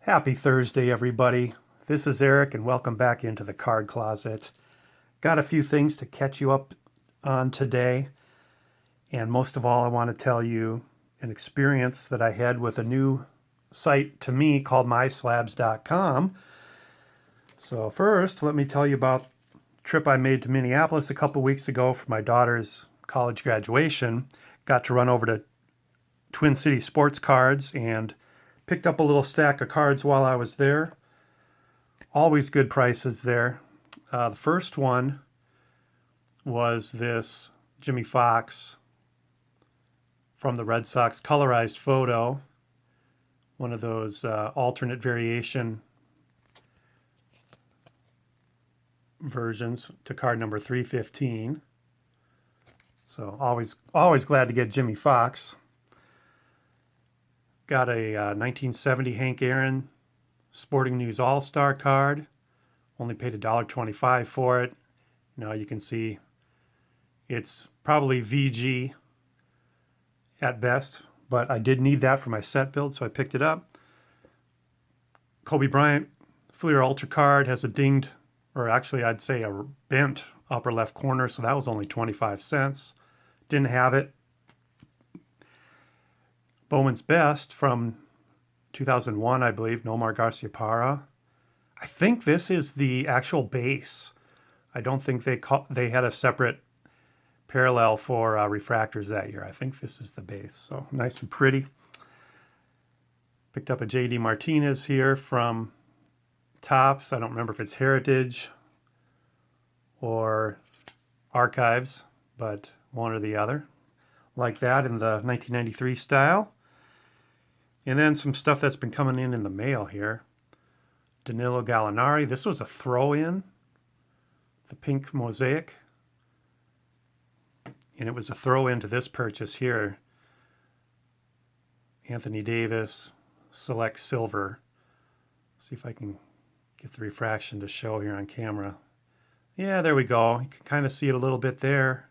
Happy Thursday, everybody. This is Eric, and welcome back into the Card Closet. Got a few things to catch you up on today, and most of all, I want to tell you an experience that I had with a new site to me called MySlabs.com. So first, let me tell you about a trip I made to Minneapolis a couple weeks ago for my daughter's college graduation. Got to run over to Twin City Sports Cards and picked up a little stack of cards while I was there. Always good prices there. The first one was this Jimmy Fox from the Red Sox colorized photo, one of those alternate variation versions to card number 315. So always glad to get Jimmy Fox. Got a 1970 Hank Aaron Sporting News All-Star card. Only paid $1.25 for it. Now you can see it's probably VG at best, but I did need that for my set build, so I picked it up. Kobe Bryant Fleer Ultra card has a dinged, or actually I'd say a bent upper left corner, so that was only 25 cents. Didn't have it. Bowman's Best from 2001, I believe, Nomar Garciaparra. I think this is the actual base. I don't think they had a separate parallel for refractors that year. I think this is the base, so nice and pretty. Picked up a J.D. Martinez here from Topps. I don't remember if it's Heritage or Archives, but one or the other. Like that in the 1993 style. And then some stuff that's been coming in the mail here. Danilo Gallinari. This was a throw-in. The pink mosaic. And it was a throw-in to this purchase here. Anthony Davis Select Silver. See if I can get the refraction to show here on camera. Yeah, there we go. You can kind of see it a little bit there.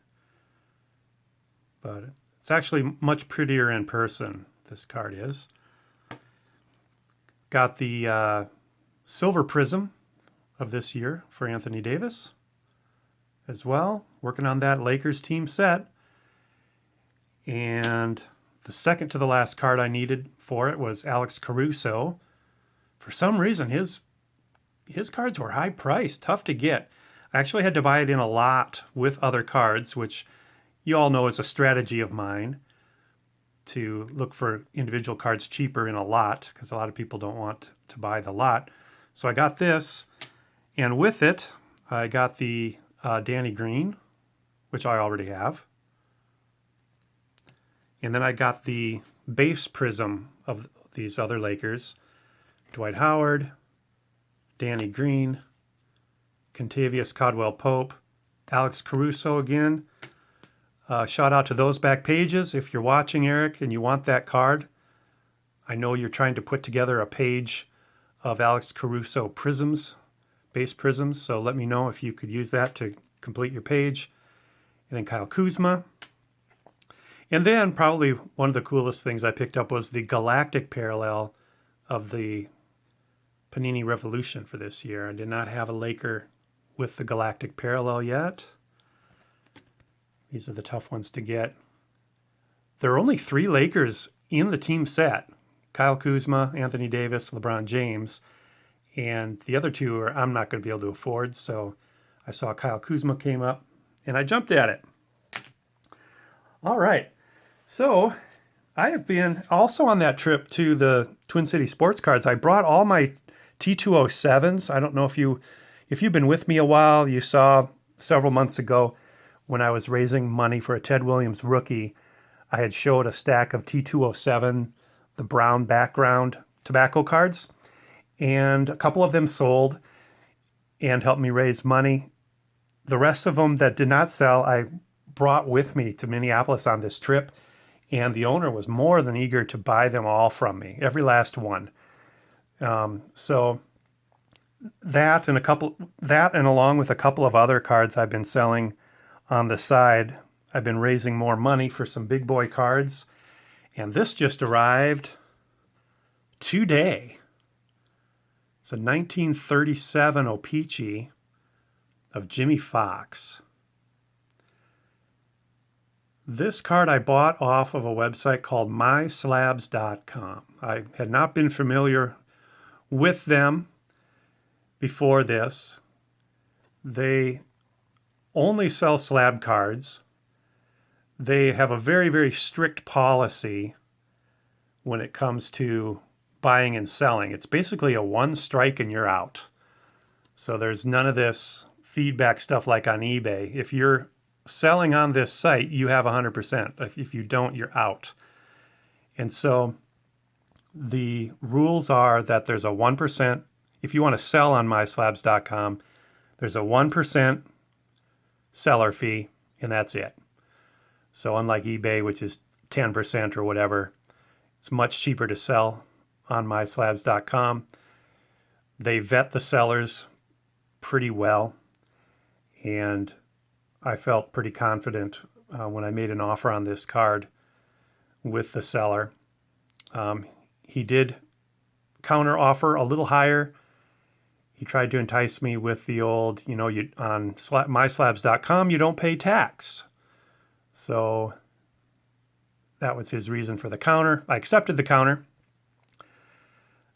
But it's actually much prettier in person, this card is. Got the Silver Prism of this year for Anthony Davis as well. Working on that Lakers team set. And the second to the last card I needed for it was Alex Caruso. For some reason, his cards were high priced, tough to get. I actually had to buy it in a lot with other cards, which you all know is a strategy of mine, to look for individual cards cheaper in a lot, because a lot of people don't want to buy the lot. So I got this, and with it, I got the Danny Green, which I already have. And then I got the base prism of these other Lakers. Dwight Howard, Danny Green, Kentavious Caldwell-Pope, Alex Caruso again. Shout out to those back pages. If you're watching, Eric, and you want that card, I know you're trying to put together a page of Alex Caruso prisms, base prisms, so let me know if you could use that to complete your page. And then Kyle Kuzma. And then probably one of the coolest things I picked up was the galactic parallel of the Panini Revolution for this year. I did not have a Laker with the galactic parallel yet. These are the tough ones to get. There are only 3 Lakers in the team set. Kyle Kuzma, Anthony Davis, LeBron James. And the other 2 I'm not going to be able to afford. So I saw Kyle Kuzma came up and I jumped at it. All right. So I have been also on that trip to the Twin City Sports Cards. I brought all my T207s. I don't know if you've been with me a while. You saw several months ago when I was raising money for a Ted Williams rookie, I had showed a stack of T207, the brown background tobacco cards, and a couple of them sold and helped me raise money. The rest of them that did not sell, I brought with me to Minneapolis on this trip, and the owner was more than eager to buy them all from me, every last one. So that and along with a couple of other cards I've been selling on the side, I've been raising more money for some big boy cards. And this just arrived today. It's a 1937 O-Pee-Chee of Jimmie Foxx. This card I bought off of a website called myslabs.com. I had not been familiar with them before this. They only sell slab cards. They have a very, very strict policy when it comes to buying and selling. It's basically a one strike and you're out. So there's none of this feedback stuff like on eBay. If you're selling on this site, you have 100%. If you don't, you're out. And so the rules are that there's a 1%. If you want to sell on myslabs.com, there's a 1% seller fee, and that's it. So unlike eBay, which is 10% or whatever, it's much cheaper to sell on myslabs.com. They vet the sellers pretty well, and I felt pretty confident when I made an offer on this card with the seller. He did counter offer a little higher. He tried to entice me with the old, on myslabs.com, you don't pay tax. So that was his reason for the counter. I accepted the counter.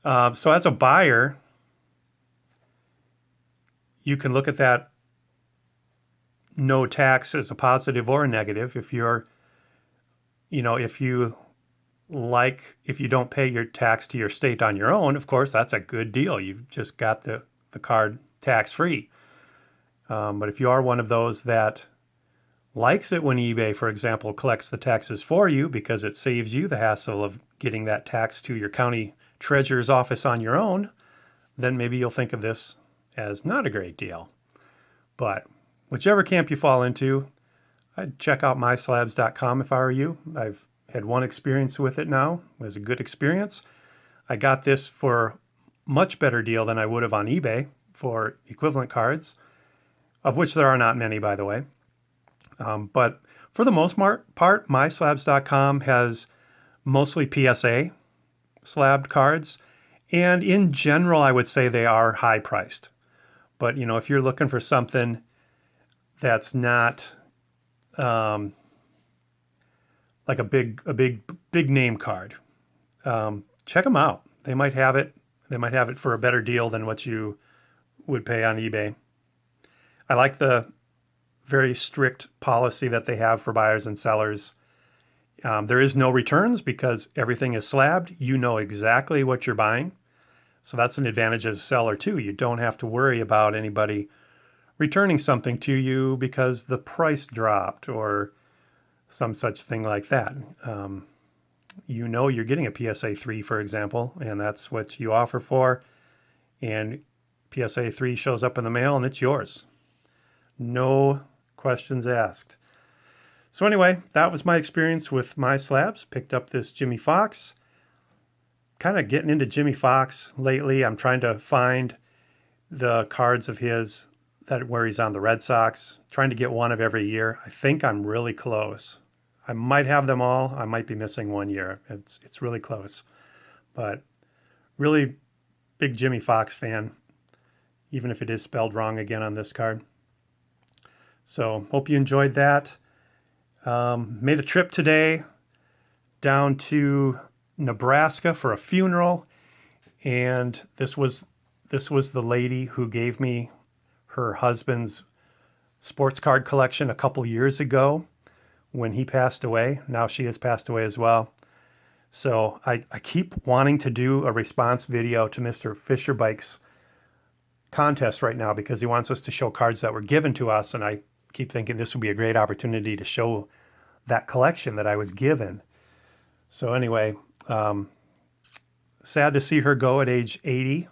So as a buyer, you can look at that no tax as a positive or a negative. If you're, if you don't pay your tax to your state on your own, of course, that's a good deal. You've just got the card tax free. But if you are one of those that likes it when eBay, for example, collects the taxes for you because it saves you the hassle of getting that tax to your county treasurer's office on your own, then maybe you'll think of this as not a great deal. But whichever camp you fall into, I'd check out myslabs.com if I were you. I've had one experience with it now. It was a good experience. I got this for much better deal than I would have on eBay for equivalent cards, of which there are not many, by the way. But for the most part, myslabs.com has mostly PSA slabbed cards. And in general, I would say they are high priced. But, if you're looking for something that's not like a big name card, check them out. They might have it. They might have it for a better deal than what you would pay on eBay. I like the very strict policy that they have for buyers and sellers. There is no returns because everything is slabbed. You know exactly what you're buying. So that's an advantage as a seller too. You don't have to worry about anybody returning something to you because the price dropped or some such thing like that. You're getting a PSA 3, for example, and that's what you offer for. And PSA 3 shows up in the mail and it's yours. No questions asked. So anyway, that was my experience with MySlabs. Picked up this Jimmie Foxx. Kind of getting into Jimmie Foxx lately. I'm trying to find the cards of his where he's on the Red Sox. Trying to get one of every year. I think I'm really close. I might have them all. I might be missing one year. It's really close. But really big Jimmie Foxx fan, even if it is spelled wrong again on this card. So hope you enjoyed that. Made a trip today down to Nebraska for a funeral, and this was the lady who gave me her husband's sports card collection a couple years ago when he passed away. Now she has passed away as well. So I keep wanting to do a response video to Mr. Fisher Bike's contest right now because he wants us to show cards that were given to us, and I keep thinking this would be a great opportunity to show that collection that I was given. So anyway, sad to see her go at age 80,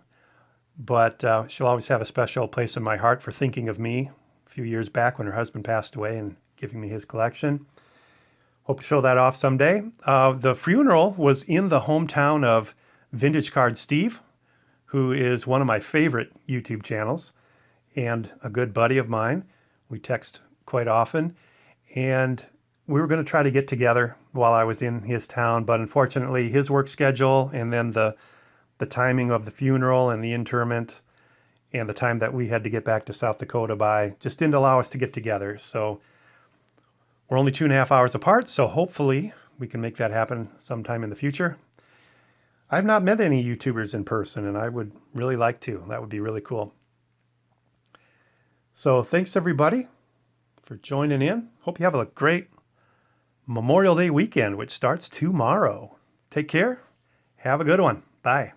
but she'll always have a special place in my heart for thinking of me a few years back when her husband passed away and giving me his collection. Hope to show that off someday. The funeral was in the hometown of Vintage Card Steve, who is one of my favorite YouTube channels and a good buddy of mine. We text quite often, and we were going to try to get together while I was in his town, but unfortunately his work schedule and then the the timing of the funeral and the interment and the time that we had to get back to South Dakota by just didn't allow us to get together. So we're only 2.5 hours apart, so hopefully we can make that happen sometime in the future. I've not met any YouTubers in person, and I would really like to. That would be really cool. So thanks everybody for joining in. Hope you have a great Memorial Day weekend, which starts tomorrow. Take care. Have a good one. Bye.